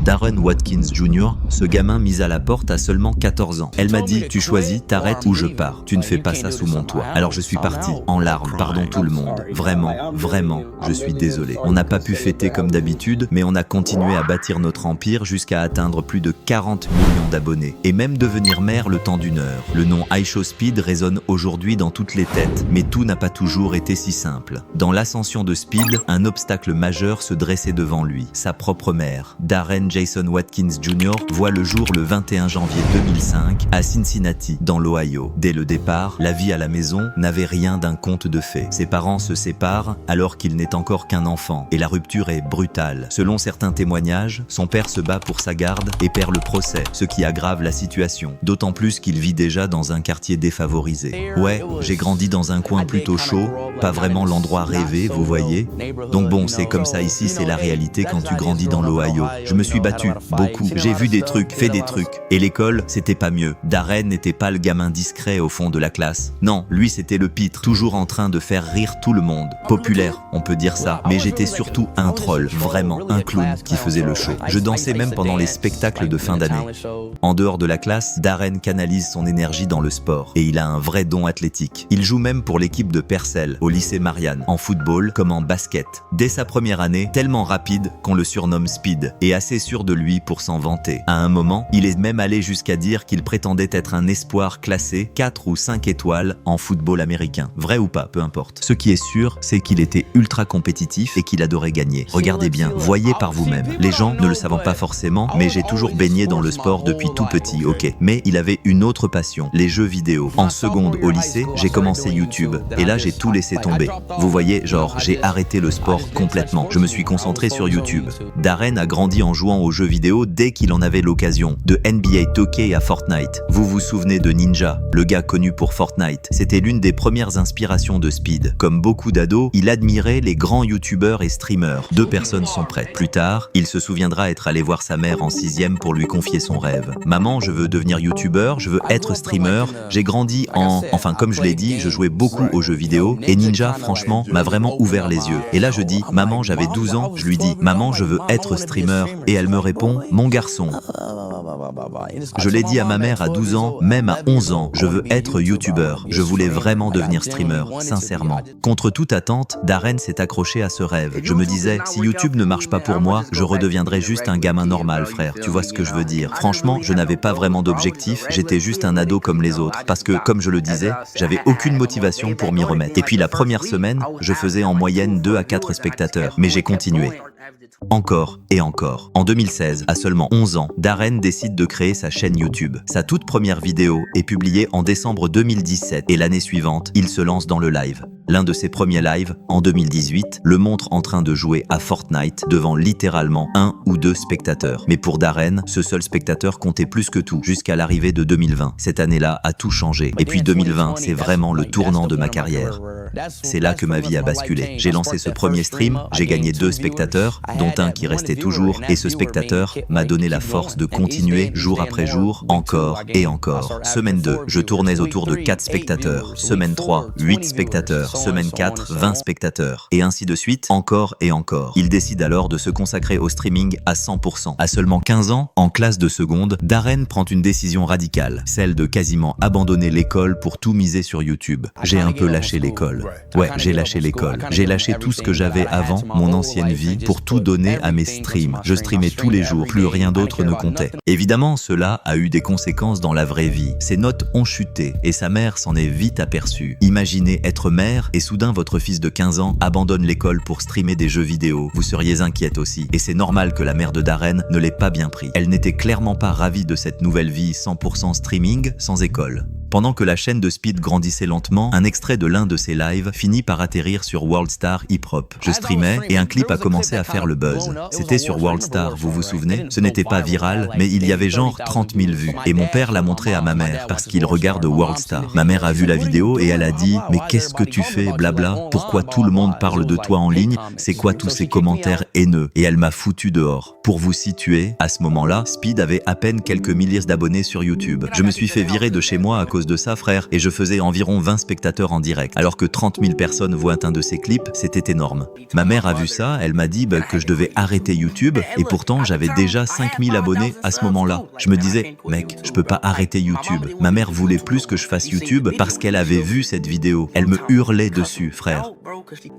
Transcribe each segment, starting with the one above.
Darren Watkins Jr., ce gamin mis à la porte à seulement 14 ans. Elle m'a dit, tu choisis, t'arrêtes ou je pars. Tu ne fais pas ça sous mon toit. Alors je suis parti, en larmes, pardon tout le monde. Vraiment, vraiment, je suis désolé. On n'a pas pu fêter comme d'habitude, mais on a continué à bâtir notre empire jusqu'à atteindre plus de 40 millions d'abonnés. Et même devenir mère le temps d'une heure. Le nom iShowSpeed résonne aujourd'hui dans toutes les têtes, mais tout n'a pas toujours été si simple. Dans l'ascension de Speed, un obstacle majeur se dressait devant lui, sa propre mère. Darren Jason Watkins Jr. voit le jour le 21 janvier 2005 à Cincinnati, dans l'Ohio. Dès le départ, la vie à la maison n'avait rien d'un conte de fées. Ses parents se séparent alors qu'il n'est encore qu'un enfant, et la rupture est brutale. Selon certains témoignages, son père se bat pour sa garde et perd le procès, ce qui aggrave la situation, d'autant plus qu'il vit déjà dans un quartier défavorisé. Ouais, j'ai grandi dans un coin plutôt chaud, pas vraiment l'endroit rêvé, vous voyez. Donc bon, c'est comme ça ici, c'est la réalité quand tu grandis dans l'Ohio. Je me suis battu, beaucoup. J'ai vu des trucs, fait des trucs. Et l'école, c'était pas mieux. Darren n'était pas le gamin discret au fond de la classe. Non, lui c'était le pitre, toujours en train de faire rire tout le monde. Populaire, on peut dire ça. Mais j'étais surtout un troll, vraiment, un clown qui faisait le show. Je dansais même pendant les spectacles de fin d'année. En dehors de la classe, Darren canalise son énergie dans le sport. Et il a un vrai don athlétique. Il joue même pour l'équipe de Purcell, au lycée Marianne, en football comme en basket. Dès sa première année, tellement rapide qu'on le surnomme Speed, et assez sûr de lui pour s'en vanter. À un moment, il est même allé jusqu'à dire qu'il prétendait être un espoir classé 4 ou 5 étoiles en football américain. Vrai ou pas, peu importe. Ce qui est sûr, c'est qu'il était ultra compétitif et qu'il adorait gagner. Regardez bien, voyez par vous-même. Les gens ne le savent pas forcément, mais j'ai toujours baigné dans le sport depuis tout petit, ok. Mais il avait une autre passion, les jeux vidéo. En seconde au lycée, j'ai commencé YouTube, et là j'ai tout laissé tomber. Vous voyez, genre, j'ai arrêté le sport complètement. Je me suis concentré sur YouTube. Darren a grandi en jouant aux jeux vidéo dès qu'il en avait l'occasion, de NBA 2K à Fortnite. Vous vous souvenez de Ninja, le gars connu pour Fortnite. C'était l'une des premières inspirations de Speed. Comme beaucoup d'ados, il admirait les grands youtubeurs et streamers. 2 personnes sont prêtes. Plus tard, il se souviendra être allé voir sa mère en 6e pour lui confier son rêve. Maman, je veux devenir youtubeur, je veux être streamer. J'ai grandi enfin comme je l'ai dit, je jouais beaucoup aux jeux vidéo et Ninja, franchement, m'a vraiment ouvert les yeux. Et là je dis, maman, j'avais 12 ans, je lui dis, maman, je veux être streamer. Et elle me répond, mon garçon. Je l'ai dit à ma mère à 12 ans, même à 11 ans, je veux être youtubeur. Je voulais vraiment devenir streamer, sincèrement. Contre toute attente, Darren s'est accroché à ce rêve. Je me disais, si YouTube ne marche pas pour moi, je redeviendrai juste un gamin normal, frère. Tu vois ce que je veux dire? Franchement, je n'avais pas vraiment d'objectif, j'étais juste un ado comme les autres. Parce que, comme je le disais, j'avais aucune motivation pour m'y remettre. Et puis la première semaine, je faisais en moyenne 2 à 4 spectateurs. Mais j'ai continué. Encore et encore. En 2016, à seulement 11 ans, Darren décide de créer sa chaîne YouTube. Sa toute première vidéo est publiée en décembre 2017 et l'année suivante, il se lance dans le live. L'un de ses premiers lives, en 2018, le montre en train de jouer à Fortnite devant littéralement 1 ou 2 spectateurs. Mais pour Darren, ce seul spectateur comptait plus que tout, jusqu'à l'arrivée de 2020. Cette année-là a tout changé. Et puis 2020, c'est vraiment le tournant de ma carrière. C'est là que ma vie a basculé. J'ai lancé ce premier stream, j'ai gagné 2 spectateurs, dont un qui restait toujours, et ce spectateur m'a donné la force de continuer jour après jour, encore et encore. Semaine 2, je tournais autour de 4 spectateurs. Semaine 3, 8 spectateurs. Semaine 4, 20 spectateurs. Et ainsi de suite, encore et encore. Il décide alors de se consacrer au streaming à 100%. À seulement 15 ans, en classe de seconde, Darren prend une décision radicale, celle de quasiment abandonner l'école pour tout miser sur YouTube. J'ai un peu lâché l'école. Ouais, j'ai lâché l'école. J'ai lâché tout ce que j'avais avant, mon ancienne vie, pour tout donner à mes streams. Je streamais tous les jours, plus rien d'autre ne comptait. Évidemment, cela a eu des conséquences dans la vraie vie. Ses notes ont chuté et sa mère s'en est vite aperçue. Imaginez être mère et soudain votre fils de 15 ans abandonne l'école pour streamer des jeux vidéo. Vous seriez inquiète aussi. Et c'est normal que la mère de Darren ne l'ait pas bien pris. Elle n'était clairement pas ravie de cette nouvelle vie 100% streaming sans école. Pendant que la chaîne de Speed grandissait lentement, un extrait de l'un de ses lives finit par atterrir sur Worldstar Hip Hop. Je streamais et un clip a commencé à faire le buzz. C'était sur Worldstar, vous vous souvenez? Ce n'était pas viral, mais il y avait genre 30 000 vues. Et mon père l'a montré à ma mère parce qu'il regarde Worldstar. Ma mère a vu la vidéo et elle a dit « Mais qu'est-ce que tu fais, blabla? Pourquoi tout le monde parle de toi en ligne? C'est quoi tous ces commentaires haineux ?» Et elle m'a foutu dehors. Pour vous situer, à ce moment-là, Speed avait à peine quelques milliers d'abonnés sur YouTube. Je me suis fait virer de chez moi à cause cause de ça, frère, et je faisais environ 20 spectateurs en direct. Alors que 30 000 personnes voient un de ces clips, c'était énorme. Ma mère a vu ça, elle m'a dit que je devais arrêter YouTube, et pourtant j'avais déjà 5 000 abonnés à ce moment-là. Je me disais, mec, je peux pas arrêter YouTube. Ma mère voulait plus que je fasse YouTube parce qu'elle avait vu cette vidéo. Elle me hurlait dessus, frère.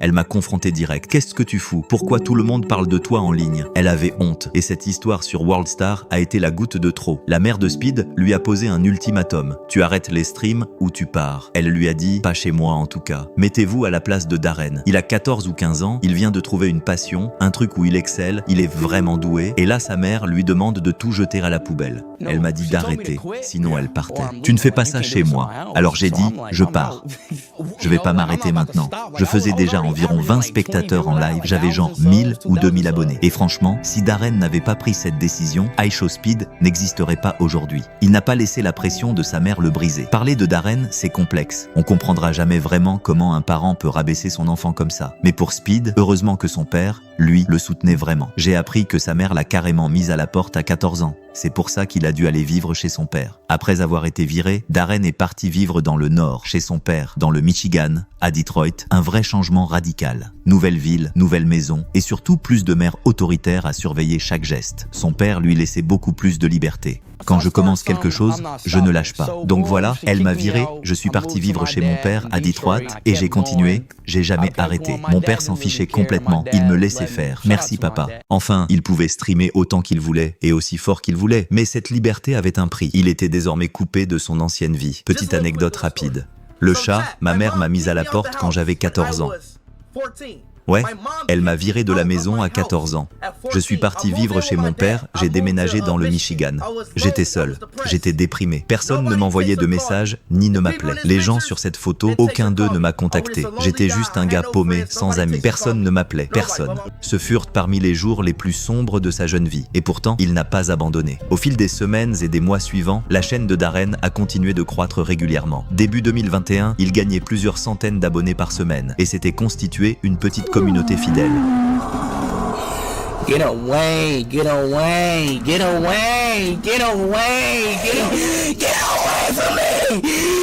Elle m'a confronté direct. Qu'est-ce que tu fous? Pourquoi tout le monde parle de toi en ligne? Elle avait honte. Et cette histoire sur Worldstar a été la goutte de trop. La mère de Speed lui a posé un ultimatum. Tu arrêtes les streams ou tu pars. Elle lui a dit, pas chez moi en tout cas. Mettez-vous à la place de Darren. Il a 14 ou 15 ans, il vient de trouver une passion, un truc où il excelle, il est vraiment doué. Et là, sa mère lui demande de tout jeter à la poubelle. Elle m'a dit d'arrêter, sinon elle partait. Tu ne fais pas ça chez moi. Alors j'ai dit, je pars. Je vais pas m'arrêter maintenant. Je faisais déjà environ 20 spectateurs en live, j'avais genre 1000 ou 2000 abonnés. Et franchement, si Darren n'avait pas pris cette décision, iShowSpeed n'existerait pas aujourd'hui. Il n'a pas laissé la pression de sa mère le briser. Parler de Darren, c'est complexe. On comprendra jamais vraiment comment un parent peut rabaisser son enfant comme ça. Mais pour Speed, heureusement que son père, lui, le soutenait vraiment. J'ai appris que sa mère l'a carrément mise à la porte à 14 ans. C'est pour ça qu'il a dû aller vivre chez son père. Après avoir été viré, Darren est parti vivre dans le nord, chez son père, dans le Michigan, à Detroit. Un vrai changement radical. Nouvelle ville, nouvelle maison, et surtout plus de mères autoritaires à surveiller chaque geste. Son père lui laissait beaucoup plus de liberté. Quand je commence quelque chose, je ne lâche pas. Donc voilà, elle m'a viré, je suis parti vivre chez mon père à Detroit et j'ai continué, j'ai jamais arrêté. Mon père s'en fichait complètement, il me laissait faire. Merci papa. Enfin, il pouvait streamer autant qu'il voulait et aussi fort qu'il voulait, mais cette liberté avait un prix. Il était désormais coupé de son ancienne vie. Petite anecdote rapide. Le chat, ma mère m'a mise à la porte quand j'avais 14 ans. Ouais, elle m'a viré de la maison à 14 ans. Je suis parti vivre chez mon père, j'ai déménagé dans le Michigan. J'étais seul, j'étais déprimé. Personne ne m'envoyait de messages, ni ne m'appelait. Les gens sur cette photo, aucun d'eux ne m'a contacté. J'étais juste un gars paumé, sans amis. Personne ne m'appelait, personne. Ce furent parmi les jours les plus sombres de sa jeune vie. Et pourtant, il n'a pas abandonné. Au fil des semaines et des mois suivants, la chaîne de Darren a continué de croître régulièrement. Début 2021, il gagnait plusieurs centaines d'abonnés par semaine et s'était constitué une petite communauté fidèle. Get away, get away, get away, get away, get away from me,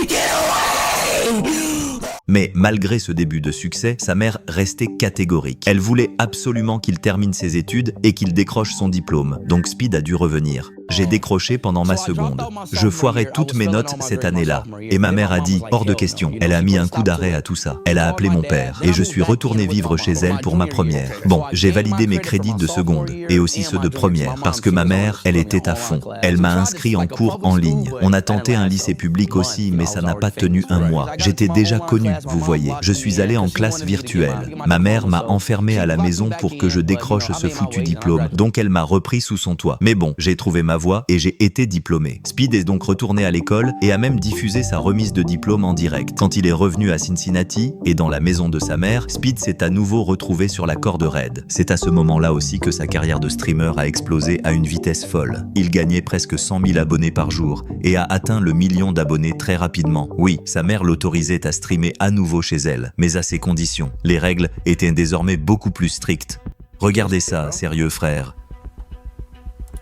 get away. Mais malgré ce début de succès, sa mère restait catégorique. Elle voulait absolument qu'il termine ses études et qu'il décroche son diplôme. Donc Speed a dû revenir. J'ai décroché pendant ma seconde. Je foirais toutes mes notes cette année-là. Et ma mère a dit, hors de question. Elle a mis un coup d'arrêt à tout ça. Elle a appelé mon père. Et je suis retourné vivre chez elle pour ma première. Bon, j'ai validé mes crédits de seconde. Et aussi ceux de première. Parce que ma mère, elle était à fond. Elle m'a inscrit en cours en ligne. On a tenté un lycée public aussi, mais ça n'a pas tenu un mois. J'étais déjà connu, vous voyez. Je suis allé en classe virtuelle. Ma mère m'a enfermé à la maison pour que je décroche ce foutu diplôme. Donc elle m'a repris sous son toit. Mais bon, j'ai trouvé ma voie et j'ai été diplômé. Speed est donc retourné à l'école et a même diffusé sa remise de diplôme en direct. Quand il est revenu à Cincinnati et dans la maison de sa mère, Speed s'est à nouveau retrouvé sur la corde raide. C'est à ce moment-là aussi que sa carrière de streamer a explosé à une vitesse folle. Il gagnait presque 100 000 abonnés par jour et a atteint le million d'abonnés très rapidement. Oui, sa mère l'autorisait à streamer à nouveau chez elle, mais à ses conditions. Les règles étaient désormais beaucoup plus strictes. Regardez ça, sérieux frère.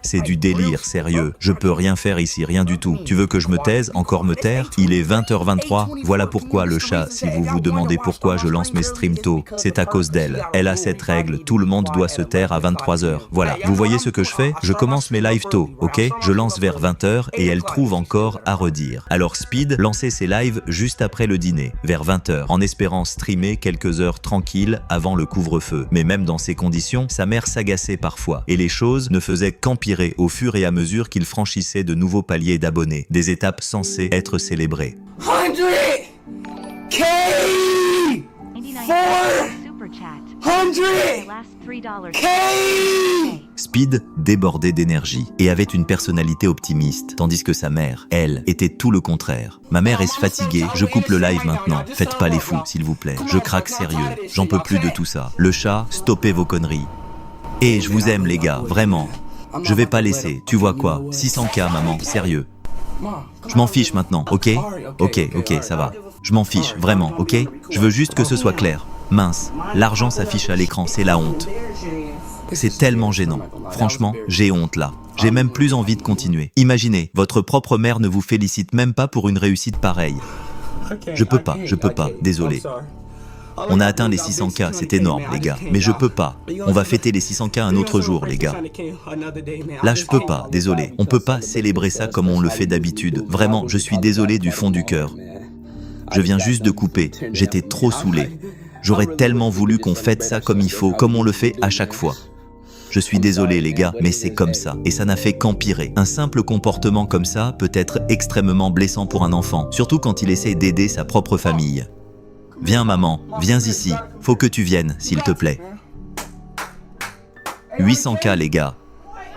C'est du délire, sérieux. Je peux rien faire ici, rien du tout. Tu veux que je me taise, encore me taire? Il est 20h23. Voilà pourquoi le chat, si vous vous demandez pourquoi je lance mes streams tôt, c'est à cause d'elle. Elle a cette règle, tout le monde doit se taire à 23h. Voilà, vous voyez ce que je fais? Je commence mes lives tôt, ok? Je lance vers 20h et elle trouve encore à redire. Alors Speed lançait ses lives juste après le dîner, vers 20h, en espérant streamer quelques heures tranquilles avant le couvre-feu. Mais même dans ces conditions, sa mère s'agaçait parfois et les choses ne faisaient qu'empirer au fur et à mesure qu'il franchissait de nouveaux paliers d'abonnés, des étapes censées être célébrées. 100K! 400K! Speed débordait d'énergie et avait une personnalité optimiste, tandis que sa mère, elle, était tout le contraire. Ma mère est fatiguée, je coupe le live maintenant. Faites pas les fous, s'il vous plaît. Je craque sérieux, j'en peux plus de tout ça. Le chat, stoppez vos conneries. Et je vous aime les gars, vraiment. Je vais pas laisser, tu vois quoi? 600K maman, sérieux. Je m'en fiche maintenant, ok? Ok, ça va. Je m'en fiche, vraiment, ok? Je veux juste que ce soit clair. Mince, l'argent s'affiche à l'écran, c'est la honte. C'est tellement gênant. Franchement, j'ai honte là. J'ai même plus envie de continuer. Imaginez, votre propre mère ne vous félicite même pas pour une réussite pareille. Je peux pas, désolé. On a atteint les 600K, c'est énorme les gars, mais je peux pas. On va fêter les 600K un autre jour les gars. Là je peux pas, désolé. On peut pas célébrer ça comme on le fait d'habitude. Vraiment, je suis désolé du fond du cœur. Je viens juste de couper, j'étais trop saoulé. J'aurais tellement voulu qu'on fête ça comme il faut, comme on le fait à chaque fois. Je suis désolé les gars, mais c'est comme ça. Et ça n'a fait qu'empirer. Un simple comportement comme ça peut être extrêmement blessant pour un enfant, surtout quand il essaie d'aider sa propre famille. Viens maman, viens ici. Faut que tu viennes, s'il te plaît. 800K les gars.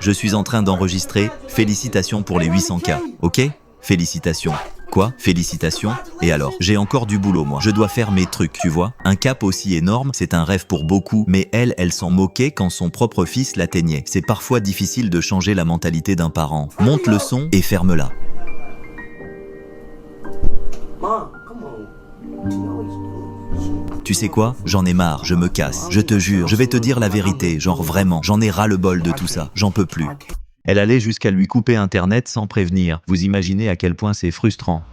Je suis en train d'enregistrer. Félicitations pour les 800K, ok? Félicitations. Quoi? Félicitations? Et alors? J'ai encore du boulot moi. Je dois faire mes trucs, tu vois? Un cap aussi énorme, c'est un rêve pour beaucoup, mais elle s'en moquait quand son propre fils l'atteignait. C'est parfois difficile de changer la mentalité d'un parent. Monte le son et ferme-la. Tu sais quoi? J'en ai marre, je me casse. Je te jure, je vais te dire la vérité, genre vraiment. J'en ai ras-le-bol de tout ça, j'en peux plus. Elle allait jusqu'à lui couper Internet sans prévenir. Vous imaginez à quel point c'est frustrant.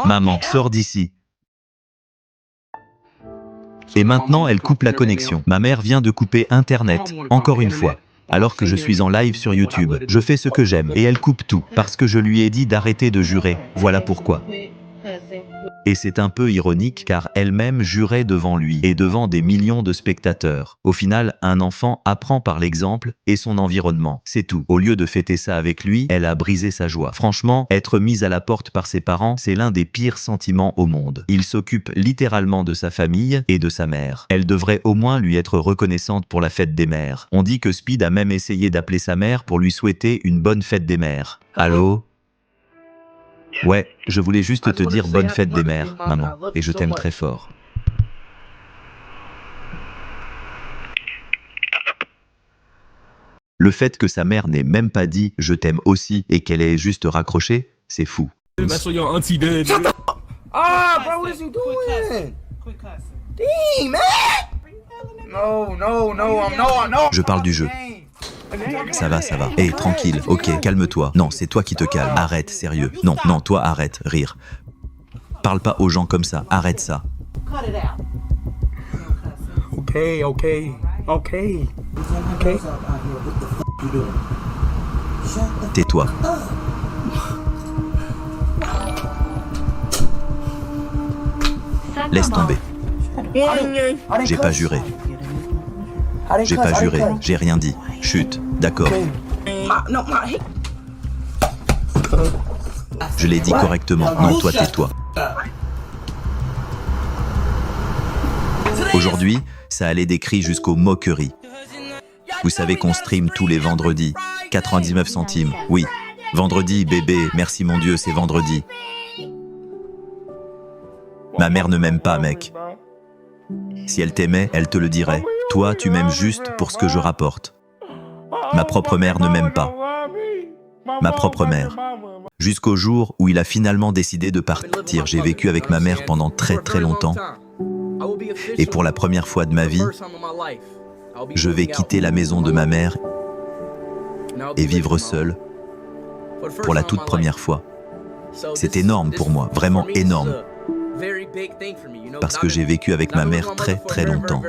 Maman, sors d'ici. Et maintenant, elle coupe la connexion. Ma mère vient de couper Internet, encore une fois. Alors que je suis en live sur YouTube, je fais ce que j'aime et elle coupe tout, parce que je lui ai dit d'arrêter de jurer. Voilà pourquoi. Et c'est un peu ironique car elle-même jurait devant lui et devant des millions de spectateurs. Au final, un enfant apprend par l'exemple et son environnement. C'est tout. Au lieu de fêter ça avec lui, elle a brisé sa joie. Franchement, être mise à la porte par ses parents, c'est l'un des pires sentiments au monde. Il s'occupe littéralement de sa famille et de sa mère. Elle devrait au moins lui être reconnaissante pour la fête des mères. On dit que Speed a même essayé d'appeler sa mère pour lui souhaiter une bonne fête des mères. Allô? Ouais, je voulais juste te dire bonne fête des mères, maman, et je t'aime très fort. Le fait que sa mère n'ait même pas dit « je t'aime aussi » et qu'elle ait juste raccroché, c'est fou. That's what your auntie did. Ah, bro, what is you doing? Dang, man! No. Je parle du jeu. Ça va. Hé, tranquille, ok, calme-toi. Non, c'est toi qui te calmes. Arrête, sérieux. Non, toi arrête, rire. Parle pas aux gens comme ça, arrête ça. Okay. Tais-toi. Laisse tomber. J'ai pas juré. J'ai rien dit. Chut, d'accord. Je l'ai dit correctement. Non, toi, tais-toi. Aujourd'hui, ça allait des cris jusqu'aux moqueries. Vous savez qu'on stream tous les vendredis. 99 centimes, oui. Vendredi, bébé, merci mon Dieu, c'est vendredi. Ma mère ne m'aime pas, mec. Si elle t'aimait, elle te le dirait. Toi, tu m'aimes juste pour ce que je rapporte. Ma propre mère ne m'aime pas. Ma propre mère. Jusqu'au jour où il a finalement décidé de partir. J'ai vécu avec ma mère pendant très longtemps. Et pour la première fois de ma vie, je vais quitter la maison de ma mère et vivre seul pour la toute première fois. C'est énorme pour moi, vraiment énorme. Parce que j'ai vécu avec ma mère très longtemps.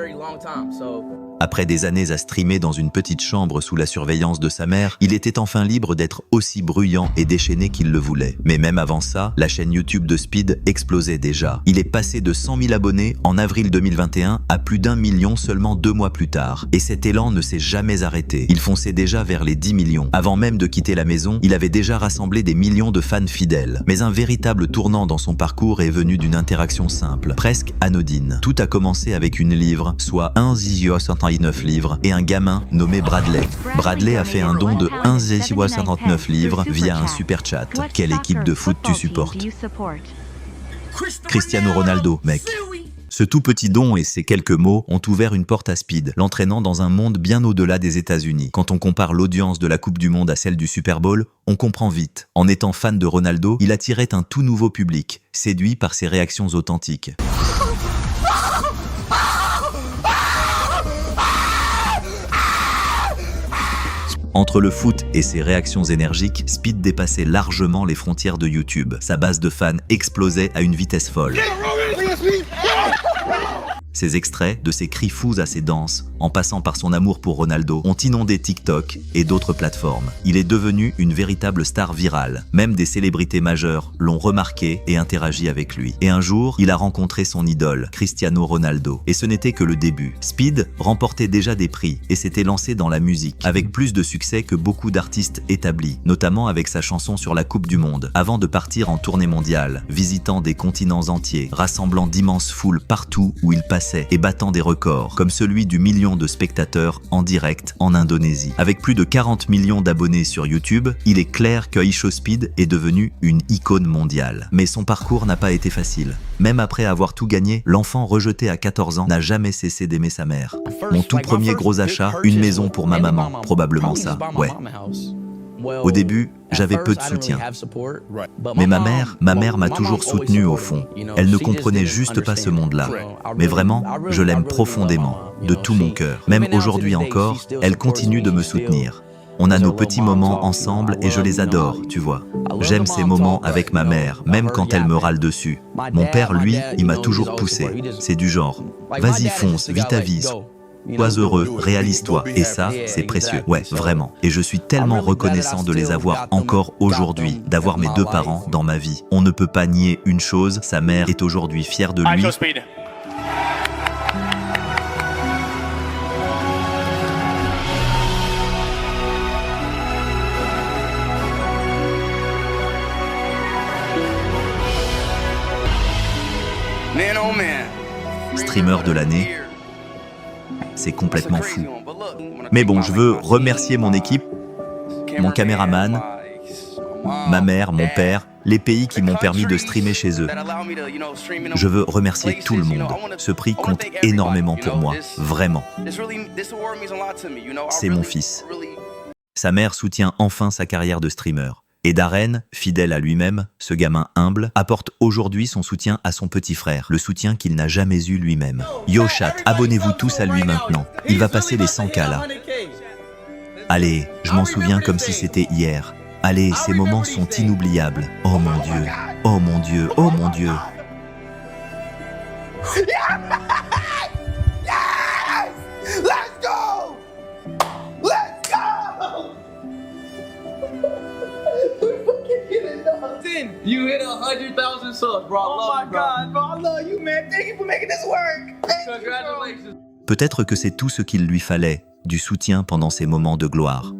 Après des années à streamer dans une petite chambre sous la surveillance de sa mère, il était enfin libre d'être aussi bruyant et déchaîné qu'il le voulait. Mais même avant ça, la chaîne YouTube de Speed explosait déjà. Il est passé de 100 000 abonnés en avril 2021 à plus d'1 million seulement 2 mois plus tard. Et cet élan ne s'est jamais arrêté. Il fonçait déjà vers les 10 millions. Avant même de quitter la maison, il avait déjà rassemblé des millions de fans fidèles. Mais un véritable tournant dans son parcours est venu d'une interaction simple, presque anodine. Tout a commencé avec une livre, soit 1,69 livres, et un gamin nommé Bradley. Bradley a fait un don de 1,59 livres via un super chat. Quelle équipe de foot tu supportes? Cristiano Ronaldo, mec. Ce tout petit don et ces quelques mots ont ouvert une porte à Speed, l'entraînant dans un monde bien au-delà des États-Unis. Quand on compare l'audience de la Coupe du Monde à celle du Super Bowl, on comprend vite. En étant fan de Ronaldo, il attirait un tout nouveau public, séduit par ses réactions authentiques. Entre le foot et ses réactions énergiques, Speed dépassait largement les frontières de YouTube. Sa base de fans explosait à une vitesse folle. Ses extraits, de ses cris fous à ses danses, en passant par son amour pour Ronaldo, ont inondé TikTok et d'autres plateformes. Il est devenu une véritable star virale. Même des célébrités majeures l'ont remarqué et interagi avec lui. Et un jour, il a rencontré son idole, Cristiano Ronaldo. Et ce n'était que le début. Speed remportait déjà des prix et s'était lancé dans la musique, avec plus de succès que beaucoup d'artistes établis, notamment avec sa chanson sur la Coupe du Monde, avant de partir en tournée mondiale, visitant des continents entiers, rassemblant d'immenses foules partout où il passait et battant des records, comme celui du million de spectateurs en direct en Indonésie. Avec plus de 40 millions d'abonnés sur YouTube, il est clair que Aisho Speed est devenu une icône mondiale. Mais son parcours n'a pas été facile. Même après avoir tout gagné, l'enfant rejeté à 14 ans n'a jamais cessé d'aimer sa mère. Mon tout premier gros achat, une maison pour ma maman, probablement ça, ouais. Au début, j'avais peu de soutien. Mais ma mère m'a toujours soutenu au fond. Elle ne comprenait juste pas ce monde-là. Mais vraiment, je l'aime profondément, de tout mon cœur. Même aujourd'hui encore, elle continue de me soutenir. On a nos petits moments ensemble et je les adore, tu vois. J'aime ces moments avec ma mère, même quand elle me râle dessus. Mon père, lui, il m'a toujours poussé. C'est du genre, vas-y fonce, vis ta vie. Sois heureux, réalise-toi. Et ça, c'est précieux. Ouais, vraiment. Et je suis tellement reconnaissant de les avoir encore aujourd'hui, d'avoir mes deux parents dans ma vie. On ne peut pas nier une chose, sa mère est aujourd'hui fière de lui. Streamer de l'année. C'est complètement fou. Mais bon, je veux remercier mon équipe, mon caméraman, ma mère, mon père, les pays qui m'ont permis de streamer chez eux. Je veux remercier tout le monde. Ce prix compte énormément pour moi, vraiment. C'est mon fils. Sa mère soutient enfin sa carrière de streamer. Et Darren, fidèle à lui-même, ce gamin humble, apporte aujourd'hui son soutien à son petit frère, le soutien qu'il n'a jamais eu lui-même. Yo chat, abonnez-vous tous à lui maintenant. Il va passer les 100K là. Allez, je m'en souviens comme si c'était hier. Allez, ces moments sont inoubliables. Oh mon Dieu, oh mon Dieu, oh mon Dieu. You hit 100,000 subs, bro. Oh my God, bro, I love you, man. Thank you for making this work. Congratulations. Peut-être que c'est tout ce qu'il lui fallait, du soutien pendant ces moments de gloire.